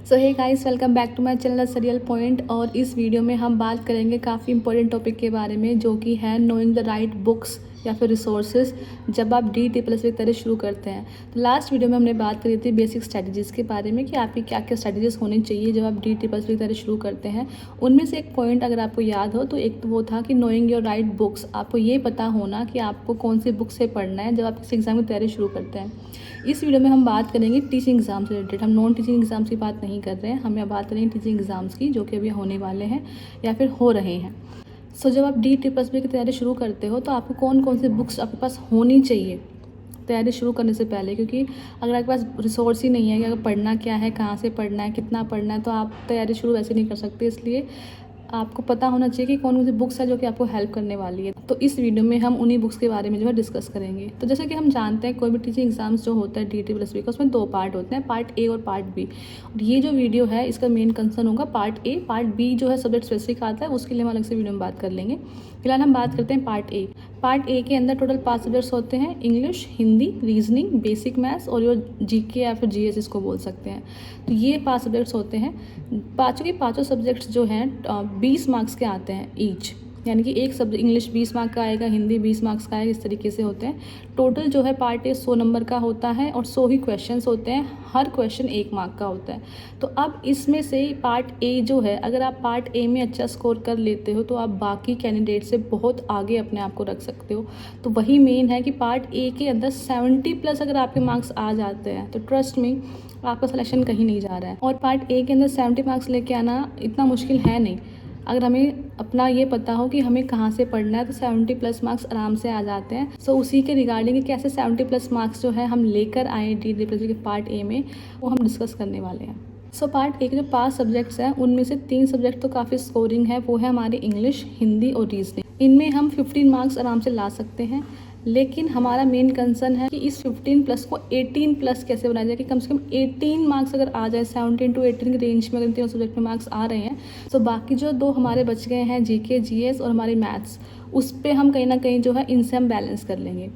So hey guys, welcome back to my channel serial point. और इस video में हम बात करेंगे काफ़ी इंपॉर्टेंट टॉपिक के बारे में, जो कि है नोइंग द राइट बुक्स या फिर रिसोर्सेज जब आप DT+ की तैयारी शुरू करते हैं। तो लास्ट वीडियो में हमने बात करी थी बेसिक स्ट्रैटेजीज़ के बारे में कि आपकी क्या क्या स्ट्रैटेजीज़ होनी चाहिए जब आप DT+ की तैयारी शुरू करते हैं। उनमें से एक पॉइंट अगर आपको याद हो तो एक तो वो था कि नोइंग योर राइट बुक्स। आपको ये पता होना कि आपको कौन सी बुक से पढ़ना है जब आप किसी एग्ज़ाम की तैयारी शुरू करते हैं। इस वीडियो में हम बात करेंगे टीचिंग एग्ज़ाम से रिलेटेड। हम नॉन टीचिंग एग्ज़ाम्स की बात नहीं कर रहे हैं, हम यहाँ बात करेंगे टीचिंग एग्ज़ाम्स की जो कि अभी होने वाले हैं या फिर हो रहे हैं। सो जब आप DT+ की तैयारी शुरू करते हो तो आपको कौन कौन सी बुक्स आपके पास होनी चाहिए तैयारी शुरू करने से पहले, क्योंकि अगर आपके पास रिसोर्स ही नहीं है कि अगर पढ़ना क्या है, कहाँ से पढ़ना है, कितना पढ़ना है, तो आप तैयारी शुरू वैसे नहीं कर सकते। इसलिए आपको पता होना चाहिए कि कौन सी बुक्स है जो कि आपको हेल्प करने वाली है। तो इस वीडियो में हम उन्हीं बुक्स के बारे में जो है डिस्कस करेंगे। तो जैसे कि हम जानते हैं कोई भी टीचिंग एग्जाम्स जो होता है DT+ का, उसमें 2 पार्ट होते हैं, पार्ट A और पार्ट B। और ये जो वीडियो है इसका मेन कंसर्न होगा पार्ट A। पार्ट B जो है सब्जेक्ट स्पेसिफिक आता है, उसके लिए हम अलग से वीडियो में बात कर लेंगे। फिलहाल हम बात करते हैं पार्ट A। पार्ट A के अंदर टोटल 5 सब्जेक्ट्स होते हैं, English, Hindi, reasoning, basic maths और योर GK या फिर GS इसको बोल सकते हैं। तो ये 5 सब्जेक्ट्स होते हैं। पाँचों के पाँचों सब्जेक्ट्स जो हैं 20 मार्क्स के आते हैं ईच, यानी कि एक सब्जेक्ट इंग्लिश 20 मार्क का आएगा, हिंदी 20 मार्क्स का आएगा, इस तरीके से होते हैं। टोटल जो है पार्ट A 100 नंबर का होता है और 100 ही क्वेश्चंस होते हैं, हर क्वेश्चन 1 मार्क का होता है। तो अब इसमें से पार्ट A जो है, अगर आप पार्ट A में अच्छा स्कोर कर लेते हो तो आप बाकी कैंडिडेट से बहुत आगे अपने आप को रख सकते हो। तो वही मेन है कि पार्ट A के अंदर 70+ अगर आपके मार्क्स आ जाते हैं तो ट्रस्ट मी आपका सिलेक्शन कहीं नहीं जा रहा है। और पार्ट A के अंदर 70 मार्क्स लेके आना इतना मुश्किल है नहीं, अगर हमें अपना ये पता हो कि हमें कहाँ से पढ़ना है तो 70+ मार्क्स आराम से आ जाते हैं। सो उसी के रिगार्डिंग कैसे 70+ मार्क्स जो है हम लेकर आए DT+ के पार्ट A में, वो हम डिस्कस करने वाले हैं। सो पार्ट A के जो 5 सब्जेक्ट्स हैं उनमें से 3 सब्जेक्ट तो काफ़ी स्कोरिंग है, वो है हमारे इंग्लिश, हिंदी और रीजनिंग। इनमें हम 15 मार्क्स आराम से ला सकते हैं। लेकिन हमारा मेन कंसर्न है कि इस 15+ को 18+ कैसे बनाया जाए कि कम से कम 18 मार्क्स अगर आ जाए, 17 to 18 के रेंज में अगर तीनों सब्जेक्ट में मार्क्स आ रहे हैं तो बाकी जो 2 हमारे बच गए हैं GK, GS और हमारी मैथ्स, उस पर हम कहीं ना कहीं जो है इनसे हम बैलेंस कर लेंगे।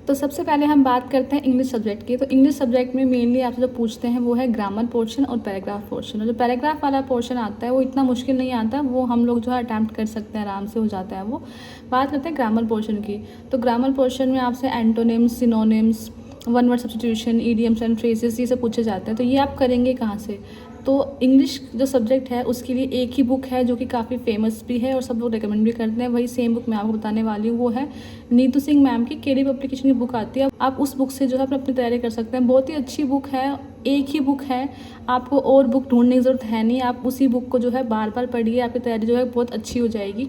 तो सबसे पहले हम बात करते हैं इंग्लिश सब्जेक्ट की। तो इंग्लिश सब्जेक्ट में मेनली आपसे जो पूछते हैं वो है ग्रामर पोर्शन और पैराग्राफ पोर्शन। और जो पैराग्राफ वाला पोर्शन आता है वो इतना मुश्किल नहीं आता, वो हम लोग जो है अटैम्प्ट कर सकते हैं, आराम से हो जाता है वो। बात करते हैं ग्रामर पोर्शन की। तो ग्रामर पोर्शन में आपसे antonyms, synonyms, one word substitution, idioms and phrases ये सब पूछे जाते हैं। तो ये आप करेंगे कहाँ से? तो इंग्लिश जो सब्जेक्ट है उसके लिए एक ही बुक है जो कि काफ़ी फेमस भी है और सब लोग रेकमेंड भी करते हैं, वही सेम बुक मैं आपको बताने वाली हूँ। वो है नीतू सिंह मैम की KD पब्लिकेशन की बुक आती है। आप उस बुक से जो है अपनी तैयारी कर सकते हैं, बहुत ही अच्छी बुक है, एक ही बुक है, आपको और बुक ढूंढने की ज़रूरत है नहीं। आप उसी बुक को जो है बार बार पढ़िए, आपकी तैयारी जो है बहुत अच्छी हो जाएगी।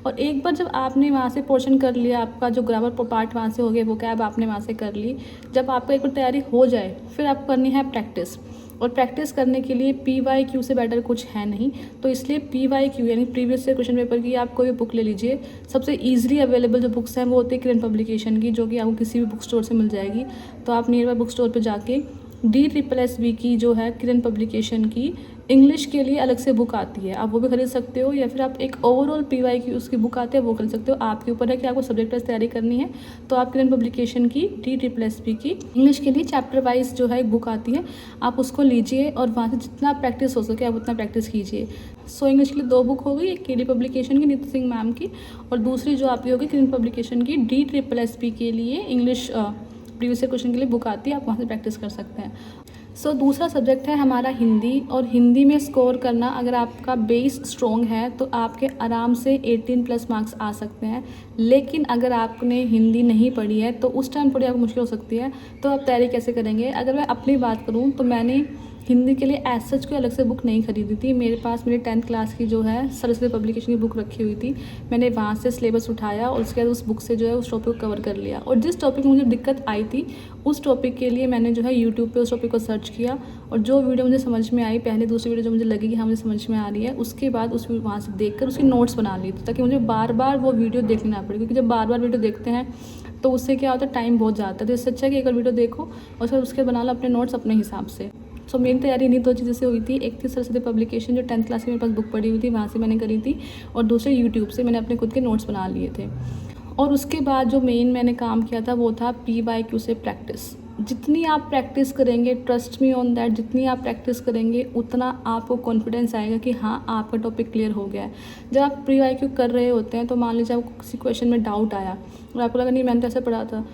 और एक बार जब आपने वहाँ से पोर्शन कर लिया, आपका जो ग्रामर पार्ट वहाँ से हो गया, वो कैब आपने वहाँ से कर ली, जब आपका एक बार तैयारी हो जाए फिर आपको करनी है प्रैक्टिस। और प्रैक्टिस करने के लिए PYQ से बेटर कुछ है नहीं। तो इसलिए PYQ यानी प्रीवियस ईयर क्वेश्चन पेपर की आप कोई भी बुक ले लीजिए। सबसे ईजिली अवेलेबल जो बुक्स हैं वो होती है किरण पब्लिकेशन की, जो कि आपको किसी भी बुक स्टोर से मिल जाएगी। तो आप नियर बाय बुक स्टोर पर जाके DSSB की जो है किरण पब्लिकेशन की इंग्लिश के लिए अलग से बुक आती है, आप वो भी खरीद सकते हो, या फिर आप एक ओवरऑल PYQ उसकी बुक आती है वो खरीद सकते हो। आपके ऊपर है कि आपको सब्जेक्ट वाइज तैयारी करनी है। तो आप किरण पब्लिकेशन की DSSB की इंग्लिश के लिए चैप्टर वाइज जो है एक बुक आती है, आप उसको लीजिए और वहाँ से जितना प्रैक्टिस हो सके आप उतना प्रैक्टिस कीजिए। सो इंग्लिश के लिए 2 बुक हो गई, एक KD पब्लिकेशन की नीतू सिंह मैम की, और दूसरी जो आपकी होगी किरण पब्लिकेशन की DSSB के लिए इंग्लिश प्रीवियस ईयर क्वेश्चन के लिए बुक आती है, आप वहाँ से प्रैक्टिस कर सकते हैं। सो दूसरा सब्जेक्ट है हमारा हिंदी। और हिंदी में स्कोर करना, अगर आपका बेस स्ट्रॉन्ग है तो आपके आराम से 18+ मार्क्स आ सकते हैं। लेकिन अगर आपने हिंदी नहीं पढ़ी है तो उस टाइम थोड़ी आपको मुश्किल हो सकती है। तो आप तैयारी कैसे करेंगे? अगर मैं अपनी बात करूँ तो मैंने हिंदी के लिए एज सच कोई अलग से बुक नहीं खरीदी थी। मेरे पास मेरी 10th क्लास की जो है सरस्वती पब्लिकेशन की बुक रखी हुई थी, मैंने वहाँ से सिलेबस उठाया और उसके बाद उस बुक से जो है उस टॉपिक को कवर कर लिया। और जिस टॉपिक में मुझे दिक्कत आई थी उस टॉपिक के लिए मैंने जो है यूट्यूब पे उस टॉपिक को सर्च किया, और जो वीडियो मुझे समझ में आई, पहले दूसरी वीडियो जो मुझे लगी कि हाँ मुझे समझ में आ रही है, उसके बाद उस वहाँ से देखकर उसकी नोट्स बना ली थी, ताकि मुझे बार बार वो वीडियो देखनी ना पड़े। क्योंकि जब बार बार वीडियो देखते हैं तो उससे क्या होता है, टाइम बहुत जाता है। तो इससे अच्छा है कि एक बार वीडियो देखो और फिर उसके बना लो अपने नोट्स अपने हिसाब से। सो मेरी तैयारी इन्हीं 2 चीज़ों से हुई थी। एक थी सरस्वती पब्लिकेशन जो 10th क्लास की मेरे पास बुक पड़ी हुई थी, वहाँ से मैंने करी थी, और दूसरे यूट्यूब से मैंने अपने खुद के नोट्स बना लिए थे। और उसके बाद जो मेन मैंने काम किया था वो था PYQ से प्रैक्टिस। जितनी आप प्रैक्टिस करेंगे, ट्रस्ट मी ऑन दैट, जितनी आप प्रैक्टिस करेंगे उतना आपको कॉन्फिडेंस आएगा कि हाँ आपका टॉपिक क्लियर हो गया है। जब आप प्री IQ कर रहे होते हैं तो मान लीजिए आपको किसी क्वेश्चन में डाउट आया और आपको लगा नहीं मैंने तो ऐसे पढ़ा था,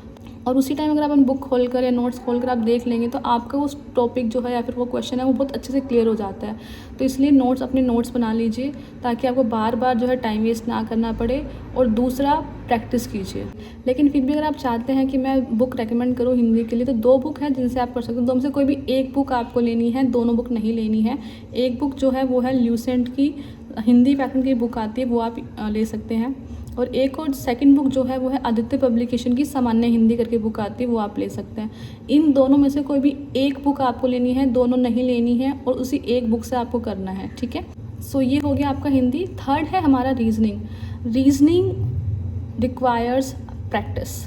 और उसी टाइम अगर आप बुक खोलकर या नोट्स खोलकर आप देख लेंगे तो आपका उस टॉपिक जो है या फिर वो क्वेश्चन है वो बहुत अच्छे से क्लियर हो जाता है। तो इसलिए अपने नोट्स बना लीजिए ताकि आपको बार बार जो है टाइम वेस्ट ना करना पड़े, और दूसरा प्रैक्टिस कीजिए। लेकिन फिर भी अगर आप चाहते हैं कि मैं बुक रेकमेंड करूँ हिंदी के लिए तो 2 बुक हैं जिनसे आप कर सकते हैं। दोनों में से कोई भी एक बुक आपको लेनी है, दोनों बुक नहीं लेनी है। एक बुक जो है वो है ल्यूसेंट की हिंदी व्याकरण की बुक आती है, वो आप ले सकते हैं। और एक और सेकंड बुक जो है वो है आदित्य पब्लिकेशन की सामान्य हिंदी करके बुक आती है, वो आप ले सकते हैं। इन दोनों में से कोई भी एक बुक आपको लेनी है, दोनों नहीं लेनी है, और उसी एक बुक से आपको करना है, ठीक है। सो ये हो गया आपका हिंदी। थर्ड है हमारा रीजनिंग। Reasoning requires practice.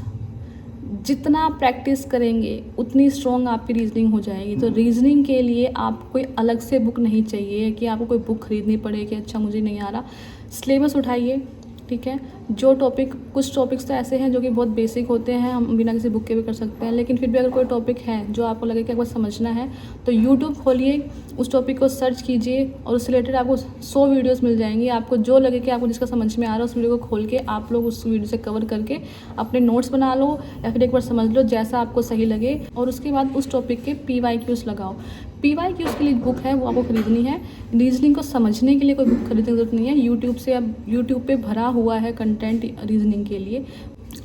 जितना प्रैक्टिस करेंगे उतनी स्ट्रॉन्ग आपकी रीजनिंग हो जाएगी। तो रीजनिंग के लिए आपको कोई अलग से बुक नहीं चाहिए कि आपको कोई बुक खरीदनी पड़े कि अच्छा मुझे नहीं आ रहा। सिलेबस उठाइए, ठीक है। जो टॉपिक, कुछ टॉपिक्स तो ऐसे हैं जो कि बहुत बेसिक होते हैं, हम बिना किसी बुक के भी कर सकते हैं, लेकिन फिर भी अगर कोई टॉपिक है जो आपको लगे कि आपको समझना है तो यूट्यूब खोलिए, उस टॉपिक को सर्च कीजिए और उससे रिलेटेड आपको 100 वीडियोस मिल जाएंगी। आपको जो लगे कि आपको जिसका समझ में आ रहा है उस वीडियो को खोल के आप लोग उस वीडियो से कवर करके अपने नोट्स बना लो या फिर एक बार समझ लो जैसा आपको सही लगे, और उसके बाद उस टॉपिक के PYQs लगाओ। PYQs के लिए बुक है वो आपको खरीदनी है। रीजनिंग को समझने के लिए कोई बुक खरीदने की जरूरत नहीं है। यूट्यूब से अब यूट्यूब पे भरा हुआ है कंटेंट रीजनिंग के लिए।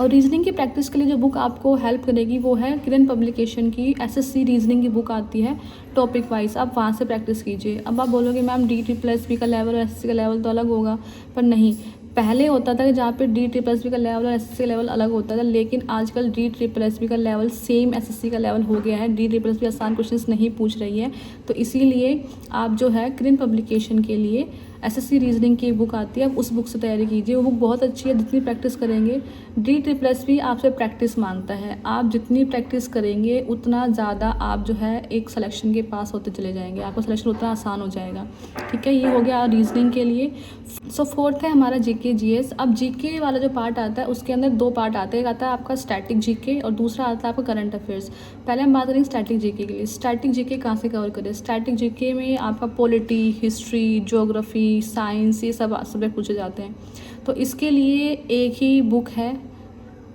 और रीजनिंग की प्रैक्टिस के लिए जो बुक आपको हेल्प करेगी वो है किरण पब्लिकेशन की SSC रीजनिंग की बुक आती है टॉपिक वाइज, आप वहाँ से प्रैक्टिस कीजिए। अब आप बोलोगे मैम DSSB का लेवल और SSC का लेवल तो अलग होगा, पर नहीं, पहले होता था कि जहाँ पे DSSB का लेवल और SSC का लेवल अलग होता था, लेकिन आजकल DSSB का लेवल सेम SSC का लेवल हो गया है। DSSB आसान क्वेश्चंस नहीं पूछ रही है, तो इसीलिए आप जो है किरण पब्लिकेशन के लिए SSC रीजनिंग की बुक आती है, आप उस बुक से तैयारी कीजिए। वो बुक बहुत अच्छी है। जितनी प्रैक्टिस करेंगे, DSSB आपसे प्रैक्टिस मांगता है, आप जितनी प्रैक्टिस करेंगे उतना ज़्यादा आप जो है एक सिलेक्शन के पास होते चले जाएंगे, आपका सिलेक्शन उतना आसान हो जाएगा, ठीक है। ये हो गया रीजनिंग के लिए। सो फोर्थ है हमारा GK GS। अब GK वाला जो पार्ट आता है उसके अंदर 2 पार्ट आते हैं, एक आता है आपका स्टैटिक GK और दूसरा आता है आपका करंट अफेयर्स। पहले हम बात करेंगे स्टैटिक GK के लिए। स्टैटिक GK कहाँ से कवर करें? स्टैटिक GK में आपका पॉलिटी, हिस्ट्री, ज्योग्राफी, साइंस, ये सब सब्जेक्ट पूछे जाते हैं। तो इसके लिए एक ही बुक है,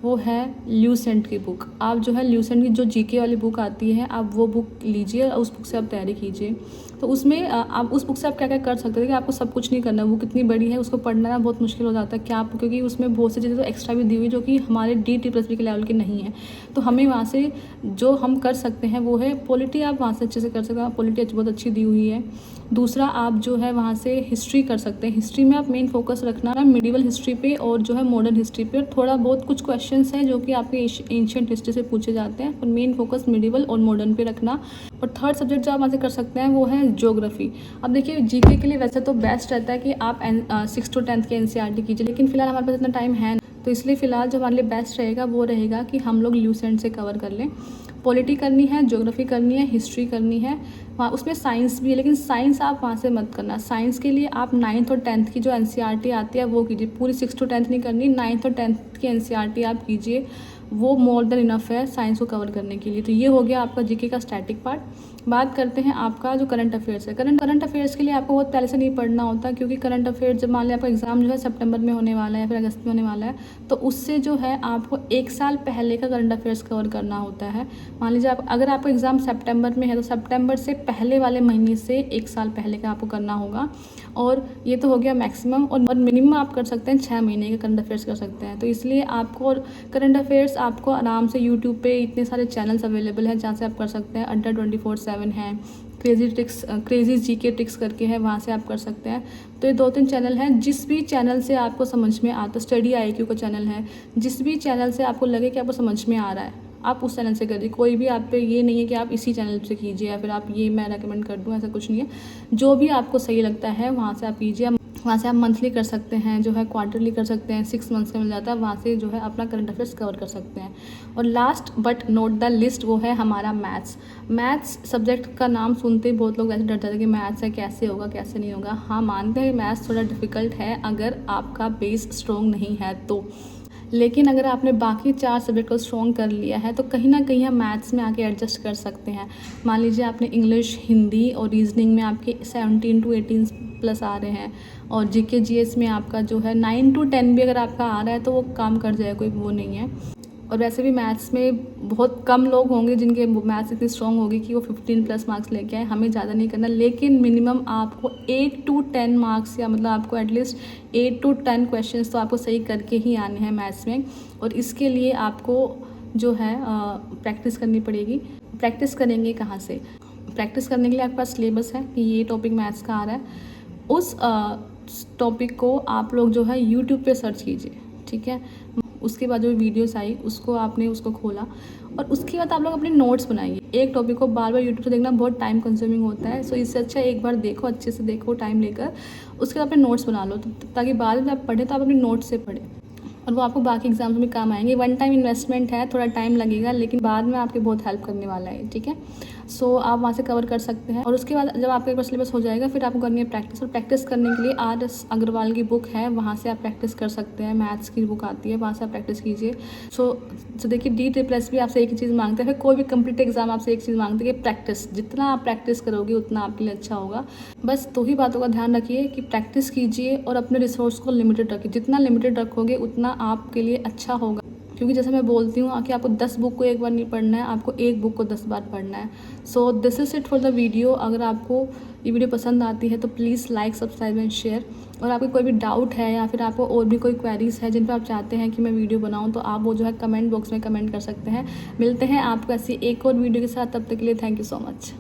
वो है ल्यूसेंट की बुक। आप जो है ल्यूसेंट की जो GK वाली बुक आती है आप वो बुक लीजिए और उस बुक से आप तैयारी कीजिए। तो उसमें आप उस बुक से आप क्या क्या कर सकते हैं कि आपको सब कुछ नहीं करना है। वो कितनी बड़ी है, उसको पढ़ना ना बहुत मुश्किल हो जाता है क्या आप, क्योंकि उसमें बहुत सी चीज़ें तो एक्स्ट्रा भी दी हुई जो कि हमारे DSSB के लेवल की नहीं है। तो हमें वहाँ से जो हम कर सकते हैं वो है पॉलिटी, आप वहाँ से अच्छे से कर सकते हैं, पॉलिटी बहुत अच्छी दी हुई है। दूसरा आप जो है वहाँ से हिस्ट्री कर सकते हैं। हिस्ट्री में आप मेन फोकस रखना मिडिवल हिस्ट्री पे और जो है मॉडर्न हिस्ट्री पे। थोड़ा बहुत कुछ क्वेश्चंस हैं जो कि आपके एंशिएंट हिस्ट्री से पूछे जाते हैं, पर मेन फोकस मिडिवल और मॉडर्न पे रखना। और थर्ड सब्जेक्ट जो आप वहाँ से कर सकते हैं वो है ज्योग्राफी। अब देखिए GK के लिए वैसे तो बेस्ट रहता है कि आप 6 to 10 के NCERT कीजिए, लेकिन फिलहाल हमारे पास इतना टाइम है, तो इसलिए फ़िलहाल जो हमारे लिए बेस्ट रहेगा वो रहेगा कि हम लोग ल्यूसेंट से कवर कर लें। पॉलिटी करनी है, ज्योग्राफी करनी है, हिस्ट्री करनी है, वहाँ उसमें साइंस भी है, लेकिन साइंस आप वहाँ से मत करना। साइंस के लिए आप 9th और 10th की जो NCERT आती है वो कीजिए, पूरी 6 to 10 नहीं करनी, 9th और 10th की NCERT आप कीजिए, वो मोर देन इनफ है साइंस को कवर करने के लिए। तो ये हो गया आपका GK का स्टैटिक पार्ट। बात करते हैं आपका जो करंट अफेयर्स है। करंट अफेयर्स के लिए आपको बहुत पहले से नहीं पढ़ना होता, क्योंकि करंट अफेयर्स जब मान लिया आपका एग्जाम जो है सितंबर में होने वाला है या फिर अगस्त में होने वाला है, तो उससे जो है आपको 1 साल पहले का करंट अफेयर्स कवर करना होता है। मान लीजिए अगर आपका एग्जाम सितंबर में है तो सितंबर से पहले वाले महीने से 1 साल पहले का आपको करना होगा। और ये तो हो गया मैक्सिमम, और मिनिमम आप कर सकते हैं 6 महीने के करंट अफेयर्स कर सकते हैं। तो इसलिए आपको करंट अफेयर्स आपको आराम से यूट्यूब पे इतने सारे चैनल्स अवेलेबल हैं जहाँ से आप कर सकते हैं। अड्डा 24/7 है, क्रेजी GK ट्रिक्स करके है, वहाँ से आप कर सकते हैं। तो ये 2-3 चैनल हैं, जिस भी चैनल से आपको समझ में आता, स्टडी IQ का चैनल है, जिस भी चैनल से आपको लगे कि आपको समझ में आ रहा है आप उस चैनल से करिए। कोई भी आप पे ये नहीं है कि आप इसी चैनल से कीजिए या फिर आप ये मैं रेकमेंड कर दूँ, ऐसा कुछ नहीं है। जो भी आपको सही लगता है वहाँ से आप कीजिए। वहाँ से आप मंथली कर सकते हैं, जो है क्वार्टरली कर सकते हैं, 6 मंथ्स का मिल जाता है, वहाँ से जो है अपना करंट अफेयर्स कवर कर सकते हैं। और last but not the list वो है हमारा मैथ्स सब्जेक्ट का नाम सुनते ही बहुत लोग ऐसे डर जाते हैं कि मैथ्स है, कैसे होगा कैसे नहीं होगा। हाँ, मानते हैं मैथ्स थोड़ा डिफिकल्ट है अगर आपका बेस स्ट्रॉन्ग नहीं है तो, लेकिन अगर आपने बाकी 4 सब्जेक्ट को स्ट्रॉन्ग कर लिया है तो कहीं ना कहीं हम मैथ्स में आके एडजस्ट कर सकते हैं। मान लीजिए आपने इंग्लिश, हिंदी और रीजनिंग में आपके 17 to 18 प्लस आ रहे हैं, और जीके जीएस में आपका जो है 9 to 10 भी अगर आपका आ रहा है तो वो काम कर जाएगा, कोई वो नहीं है। और वैसे भी मैथ्स में बहुत कम लोग होंगे जिनके मैथ्स इतनी स्ट्रॉन्ग होगी कि वो 15 प्लस मार्क्स लेके आए। हमें ज़्यादा नहीं करना, लेकिन मिनिमम आपको 8 to 10 मार्क्स, या मतलब आपको एटलीस्ट 8 to 10 क्वेश्चंस तो आपको सही करके ही आने हैं मैथ्स में। और इसके लिए आपको जो है प्रैक्टिस करनी पड़ेगी। प्रैक्टिस करेंगे कहाँ से? प्रैक्टिस करने के लिए आपके पास सिलेबस है कि ये टॉपिक मैथ्स का आ रहा है, उस टॉपिक को आप लोग जो है यूट्यूब पे सर्च कीजिए, ठीक है। उसके बाद जो वीडियोस आई उसको खोला, और उसके बाद आप लोग अपने नोट्स बनाइए। एक टॉपिक को बार बार यूट्यूब से देखना बहुत टाइम कंज्यूमिंग होता है, सो इससे अच्छा एक बार देखो, अच्छे से देखो टाइम लेकर, उसके बाद अपने नोट्स बना लो, ताकि बाद में आप पढ़ें तो आप अपने नोट्स से पढ़ें, और वो आपको बाकी एग्जाम्स में काम आएंगे। वन टाइम इन्वेस्टमेंट है, थोड़ा टाइम लगेगा, लेकिन बाद में आपके बहुत हेल्प करने वाला है, ठीक है। सो आप वहाँ से कवर कर सकते हैं। और उसके बाद जब आपका एक बार सिलेबस हो जाएगा, फिर आपको करनी है प्रैक्टिस। और प्रैक्टिस करने के लिए RS अग्रवाल की बुक है, वहाँ से आप प्रैक्टिस कर सकते हैं। मैथ्स की बुक आती है, वहाँ से आप प्रैक्टिस कीजिए। सो देखिए, DSSS भी आपसे एक ही चीज़ मांगते हैं, फिर कोई भी कम्पिटिटिव एग्जाम आपसे एक चीज़ मांगते हैं कि प्रैक्टिस। जितना आप प्रैक्टिस करोगे उतना आपके लिए अच्छा होगा। बस 2 ही बातों का ध्यान रखिए कि प्रैक्टिस कीजिए और अपने रिसोर्स को लिमिटेड रखिए। जितना लिमिटेड रखोगे उतना आपके लिए अच्छा होगा, क्योंकि जैसे मैं बोलती हूँ कि आपको 10 बुक को एक बार नहीं पढ़ना है, आपको एक बुक को 10 बार पढ़ना है। So this is it for the video. अगर आपको ये वीडियो पसंद आती है तो please like, subscribe and share. और आपको कोई भी डाउट है या फिर आपको और भी कोई क्वेरीज़ है जिन पर आप चाहते हैं कि मैं वीडियो बनाऊँ, तो आप वो जो है कमेंट बॉक्स में कमेंट कर सकते हैं। मिलते हैं आपको ऐसी एक और वीडियो के साथ, तब तक के लिए थैंक यू सो मच।